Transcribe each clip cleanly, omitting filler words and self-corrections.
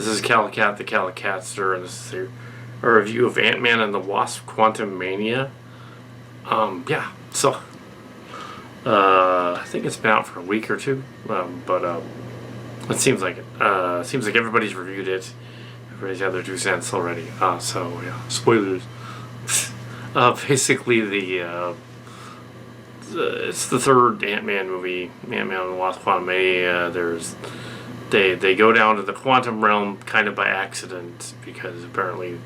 This is Kal Kat, the Kal Katster, and this is a review of Ant-Man and the Wasp Quantumania. Yeah, so I think it's been out for a week or two, but it seems like it. Seems like everybody's reviewed it. Everybody's had their 2 cents already. So yeah, spoilers. Basically, it's the third Ant-Man movie, Ant-Man and the Wasp Quantumania. They go down to the quantum realm kind of by accident because apparently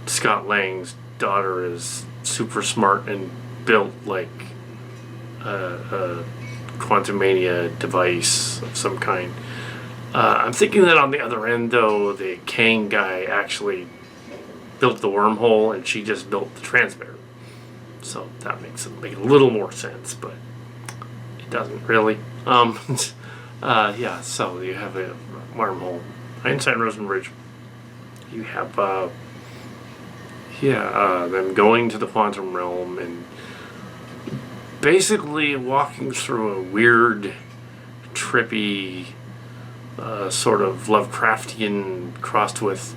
Scott Lang's daughter is super smart and built like a Quantumania device of some kind. I'm thinking that on the other end, though, the Kang guy actually built the wormhole and she just built the transmitter. So that makes it make a little more sense, but it doesn't really. Yeah, so you have a wormhole inside Rosenbridge. You have them going to the quantum realm and basically walking through a weird, trippy, sort of Lovecraftian crossed with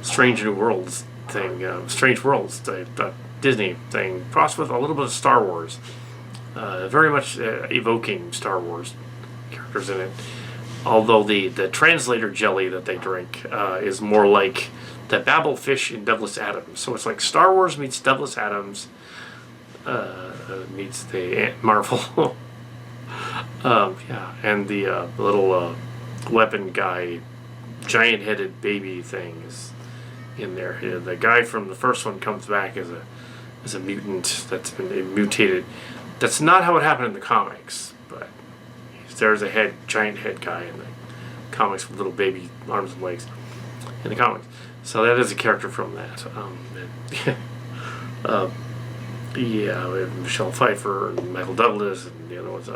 Strange New Worlds thing, Strange Worlds, the Disney thing, crossed with a little bit of Star Wars. Very much evoking Star Wars characters in it. Although the translator jelly that they drink is more like the Babelfish in Douglas Adams. So it's like Star Wars meets Douglas Adams meets the Marvel. Yeah, and the little weapon guy, giant-headed baby thing is in there. The guy from the first one comes back as a mutant that's been mutated. That's not how it happened in the comics, but there's a giant head guy in the comics with little baby arms and legs in the comics. So that is a character from that. Yeah, we have Michelle Pfeiffer and Michael Douglas and the other ones.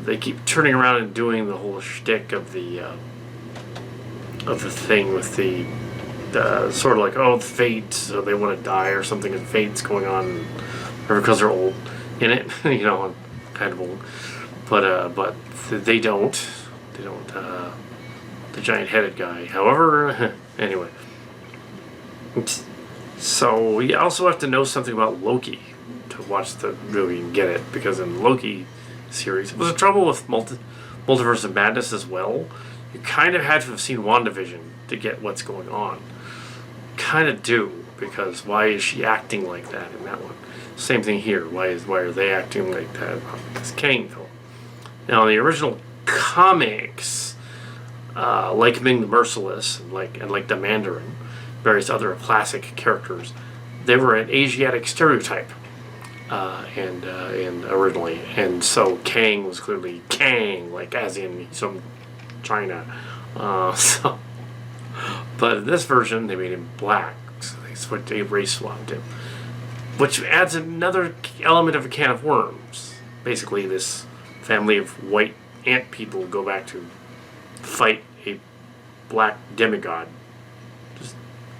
They keep turning around and doing the whole shtick of the thing with the sort of like, oh, fate, so they want to die or something, and fate's going on, or because they're old in it, you know, kind of old. But they don't. They don't. The giant-headed guy. However, anyway. So you also have to know something about Loki to watch the movie and get it, because in the Loki series, it was the trouble with Multiverse of Madness as well. You kind of had to have seen WandaVision to get what's going on. Kind of do, because why is she acting like that in that one? Same thing here. Why are they acting like that about this Kang film? Now, in the original comics, like Ming the Merciless and like the Mandarin, various other classic characters, they were an Asiatic stereotype, and originally, and so Kang was clearly Kang, like as in he's from China. So, but in this version, they made him black, so they race swapped him, which adds another element of a can of worms. Basically, this family of white ant people go back to fight a black demigod. Just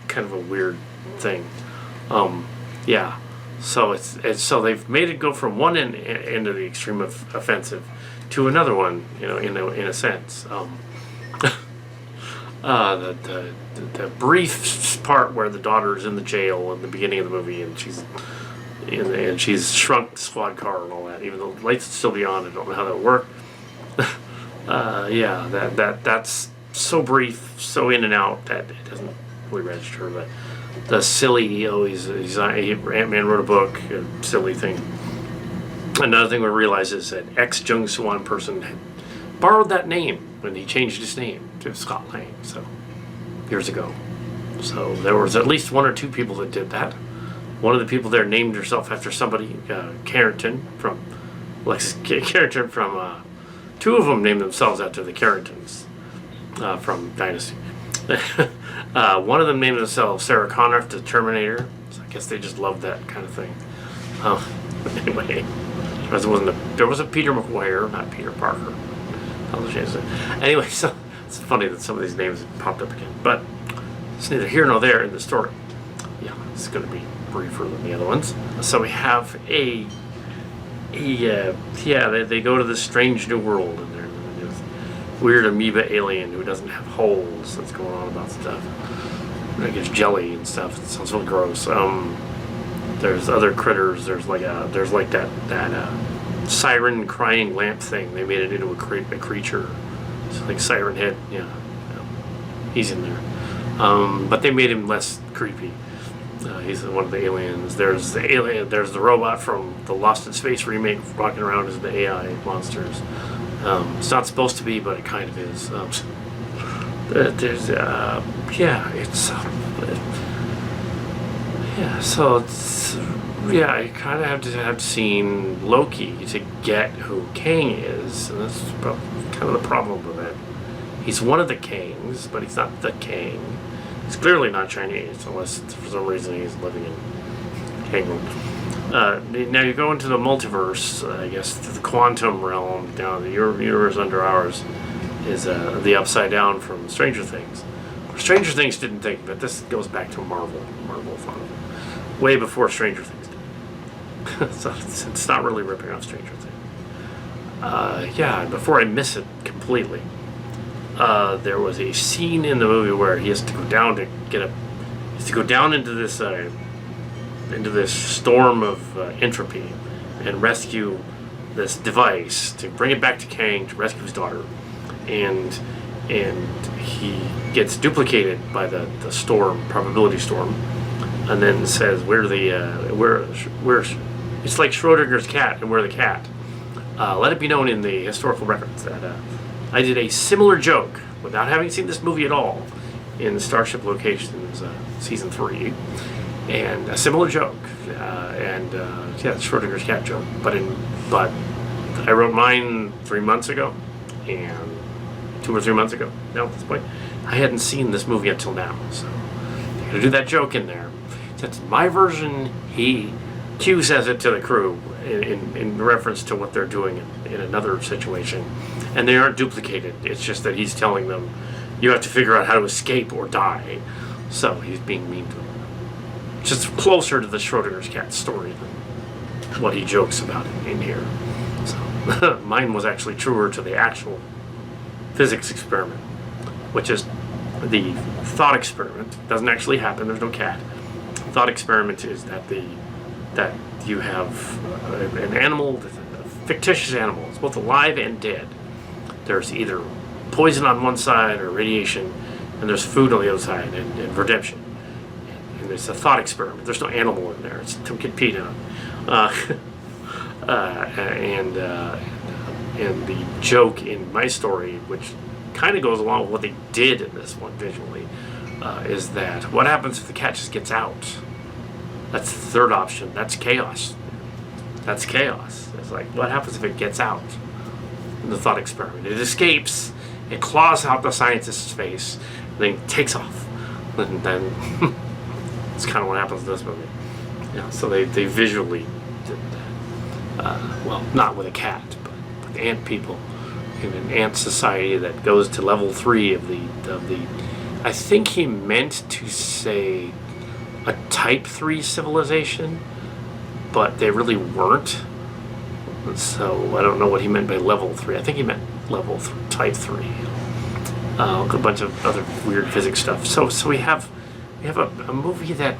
kind of a weird thing. Yeah. So so they've made it go from one end of the extreme of offensive to another one, you know, in a sense. The brief part where the daughter is in the jail in the beginning of the movie, and she's shrunk the squad car and all that, even though the lights would still be on. I don't know how that would work. Yeah, that's so brief, so in and out that it doesn't really register. But the silly, Ant-Man wrote a book, a silly thing. Another thing we realize is that ex-Jung Swan person had borrowed that name when he changed his name to Scott Lang, so years ago. So there was at least 1 or 2 people that did that. One of the people there named herself after somebody, Carrington from Alexis Carrington from. 2 of them named themselves after the Carringtons from Dynasty. One of them named themselves Sarah Connor after the Terminator. So I guess they just loved that kind of thing. Anyway, there was a Peter McGuire, not Peter Parker. Anyway, so it's funny that some of these names have popped up again, but it's neither here nor there in the story. Yeah, it's going to be briefer than the other ones. So we have they go to this strange new world, and weird amoeba alien who doesn't have holes that's going on about stuff. I guess jelly and stuff. It sounds really gross. There's other critters. There's like that siren crying lamp thing. They made it into a creature. It's like Siren Head. Yeah, he's in there. But they made him less creepy. He's one of the aliens. There's the alien. There's the robot from the Lost in Space remake walking around as the AI monsters. It's not supposed to be, but it kind of is. There's so it's, you kind of have to have seen Loki to get who Kang is, and that's kind of the problem with it. He's one of the Kangs, but he's not the Kang. He's clearly not Chinese, unless for some reason he's living in Kangland. Now you go into the multiverse, I guess, to the quantum realm. Down the universe under ours is the Upside Down from Stranger Things. Stranger Things didn't think of it. This goes back to Marvel fun, way before Stranger Things did. So it's not really ripping off Stranger Things. Before I miss it completely, there was a scene in the movie where he has to go down to into this storm of entropy and rescue this device to bring it back to Kang to rescue his daughter, and he gets duplicated by the storm, probability storm, and then says we're it's like Schrodinger's cat and we're the cat. Let it be known in the historical records that I did a similar joke without having seen this movie at all in Starship Locations season 3, and a similar joke, Schrodinger's cat joke. But I wrote mine 3 months ago, and 2 or 3 months ago. Now at this point, I hadn't seen this movie until now, so I'm gonna do that joke in there. That's my version. Q says it to the crew in reference to what they're doing in another situation, and they aren't duplicated. It's just that he's telling them, you have to figure out how to escape or die. So he's being mean to them. Just closer to the Schrodinger's cat story than what he jokes about in here. So mine was actually truer to the actual physics experiment, which is the thought experiment. It doesn't actually happen. There's no cat. Thought experiment is that you have an animal, a fictitious animal. It's both alive and dead. There's either poison on one side or radiation, and there's food on the other side, and redemption. And it's a thought experiment. There's no animal in there. It's to compete on. And the joke in my story, which kind of goes along with what they did in this one visually, is that what happens if the cat just gets out? That's the third option. That's chaos. That's chaos. It's like, what happens if it gets out in the thought experiment? It escapes, it claws out the scientist's face, and then takes off. And then it's kind of what happens in this movie. Yeah, so they visually did that. Well, not with a cat, but with ant people in an ant society that goes to level 3 of the. I think he meant to say a type 3 civilization, but they really weren't. So I don't know what he meant by level 3. I think he meant level 3, type 3. A bunch of other weird physics stuff. So we have a movie that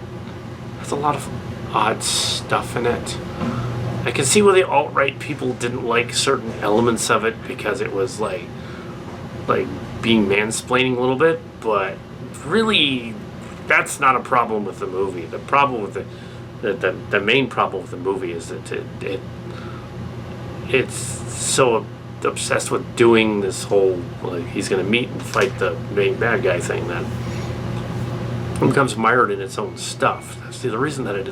has a lot of odd stuff in it. I can see why the alt-right people didn't like certain elements of it because it was like being mansplaining a little bit, but really that's not a problem with the movie. The problem with the main problem with the movie is that it's so obsessed with doing this whole he's going to meet and fight the main bad guy thing that it becomes mired in its own stuff. See, the reason that it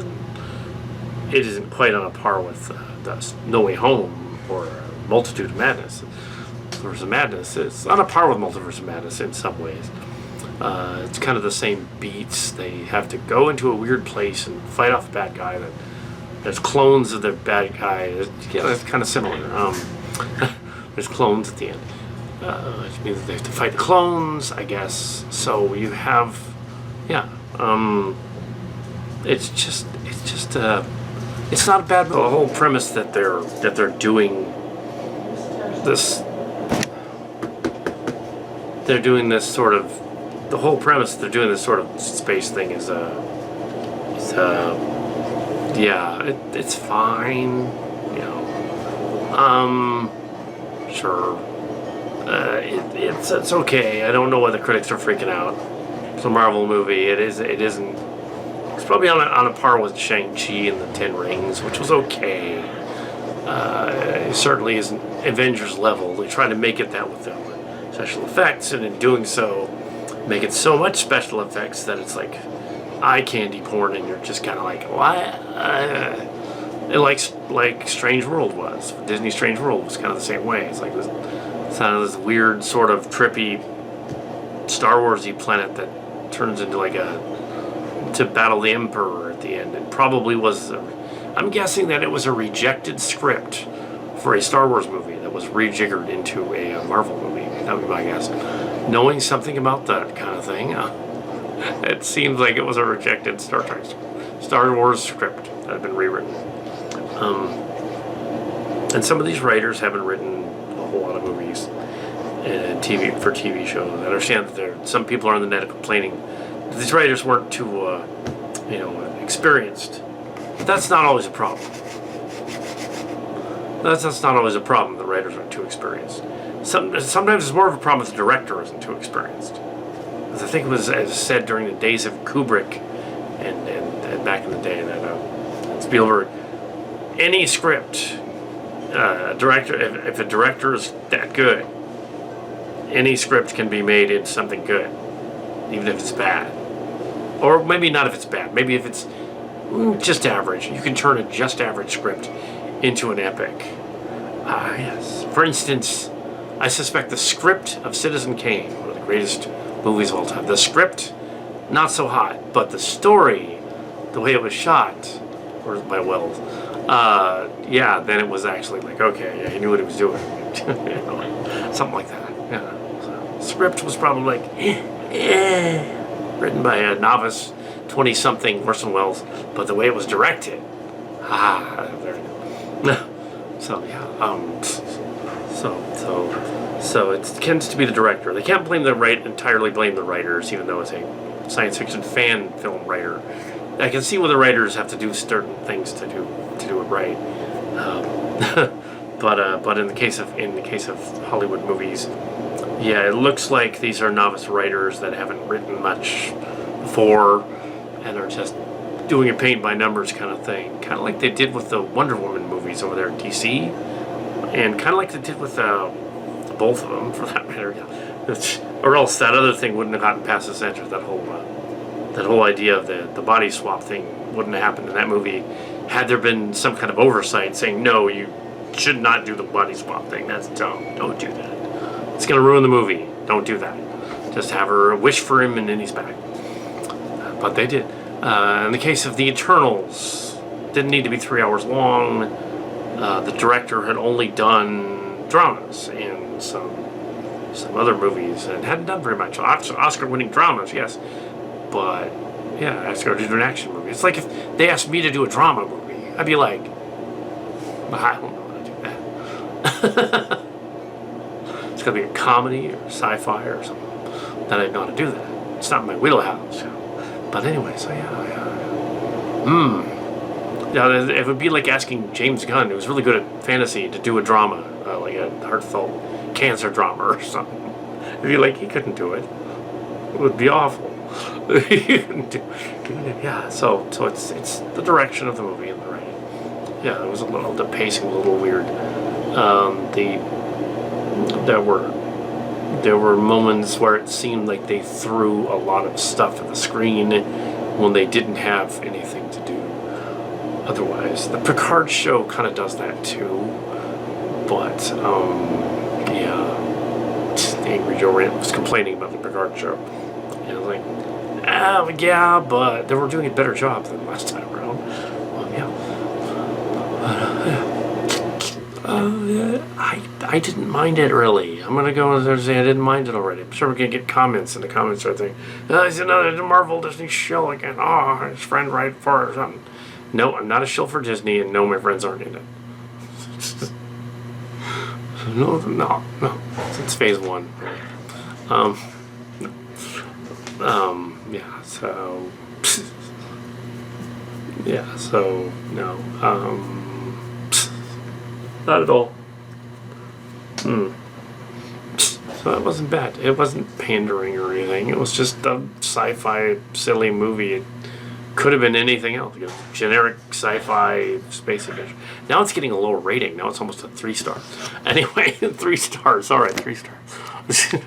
isn't quite on a par with the No Way Home or Multitude of Madness. Multiverse of Madness, it's on a par with Multiverse of Madness in some ways. It's kind of the same beats. They have to go into a weird place and fight off a bad guy. There's clones of the bad guy. It's kind of similar. There's clones at the end, which means they have to fight the clones, I guess. So you have, it's not a bad. The whole premise that they're doing this they're doing this sort of, the whole premise they're doing this sort of space thing is yeah, it's fine, you know. Sure. It's okay. I don't know why the critics are freaking out. It's a Marvel movie. It isn't. It's probably on a par with Shang-Chi and the Ten Rings, which was okay. It certainly isn't Avengers level. They try to make it that with the special effects, and in doing so, make it so much special effects that it's like eye candy porn, and you're just kind of like, what? Like Strange World was. Disney Strange World was kind of the same way. It's like this, kind of this weird sort of trippy Star Wars-y planet that turns into like to battle the Emperor at the end. It probably was. I'm guessing that it was a rejected script for a Star Wars movie that was rejiggered into a Marvel movie. That would be my guess. Knowing something about that kind of thing, it seems like it was a rejected Star Wars script that had been rewritten. And some of these writers haven't written a whole lot of movies and TV shows. I understand that some people are on the net complaining that these writers weren't too, experienced. But that's not always a problem. That's not always a problem. The writers aren't too experienced. Sometimes it's more of a problem if the director isn't too experienced. As I think it was said during the days of Kubrick and back in the day that Spielberg, any script, director, if a director is that good, any script can be made into something good, even if it's bad. Or maybe not if it's bad. Maybe if it's just average. You can turn a just average script into an epic. Yes. For instance, I suspect the script of Citizen Kane, one of the greatest movies of all time. The script, not so hot, but the story, the way it was shot, or by Wells, then it was actually like, okay, yeah, he knew what he was doing. Something like that. Yeah. So, script was probably like, written by a novice 20-something Orson Welles, but the way it was directed, there you go. So yeah, so it tends to be the director. They can't entirely blame the writers, even though it's a science fiction fan film writer. I can see where the writers have to do certain things to do it right. But in the case of Hollywood movies, yeah, it looks like these are novice writers that haven't written much before and are just doing a paint by numbers kind of thing, kind of like they did with the Wonder Woman movies over there in DC, and kind of like they did with both of them, for that matter. Or else that other thing wouldn't have gotten past the censor. That whole idea of the body swap thing wouldn't have happened in that movie had there been some kind of oversight saying, no, you should not do the body swap thing. That's dumb. Don't do that. It's going to ruin the movie. Don't do that. Just have her wish for him and then he's back. But they did. In the case of The Eternals, didn't need to be 3 hours long. The director had only done dramas and some other movies and hadn't done very much. Oscar-winning dramas, yes. But, yeah, asked her to do an action movie. It's like if they asked me to do a drama movie, I'd be like, I don't know how to do that. It's got to be a comedy or sci-fi or something. Then I'd know how to do that. It's not my wheelhouse. But anyway, so yeah. Yeah, it would be like asking James Gunn, who's really good at fantasy, to do a drama, like a heartfelt cancer drama or something. It'd be like, he couldn't do it. It would be awful. He couldn't do it. Yeah, so it's the direction of the movie and the writing. Yeah, the pacing was a little weird. There were moments where it seemed like they threw a lot of stuff at the screen when they didn't have anything to do otherwise. The Picard show kind of does that too, but Angry Joe Rant was complaining about the Picard show. And I was like, yeah, but they were doing a better job than last time around. I didn't mind it really. I'm gonna go and say I didn't mind it already. I'm sure we're gonna get comments in the comments right there. It's another Marvel Disney show again. Oh, his friend right for or something. No, I'm not a shill for Disney, and no, my friends aren't in it. No. Since phase 1. Um, yeah, so... Yeah, so, no. Not at all. So it wasn't bad. It wasn't pandering or anything. It was just a sci-fi silly movie. It could have been anything else. Generic sci-fi space adventure. Now it's getting a lower rating. Now it's almost a 3 star. Anyway, 3 stars. All right, 3 stars.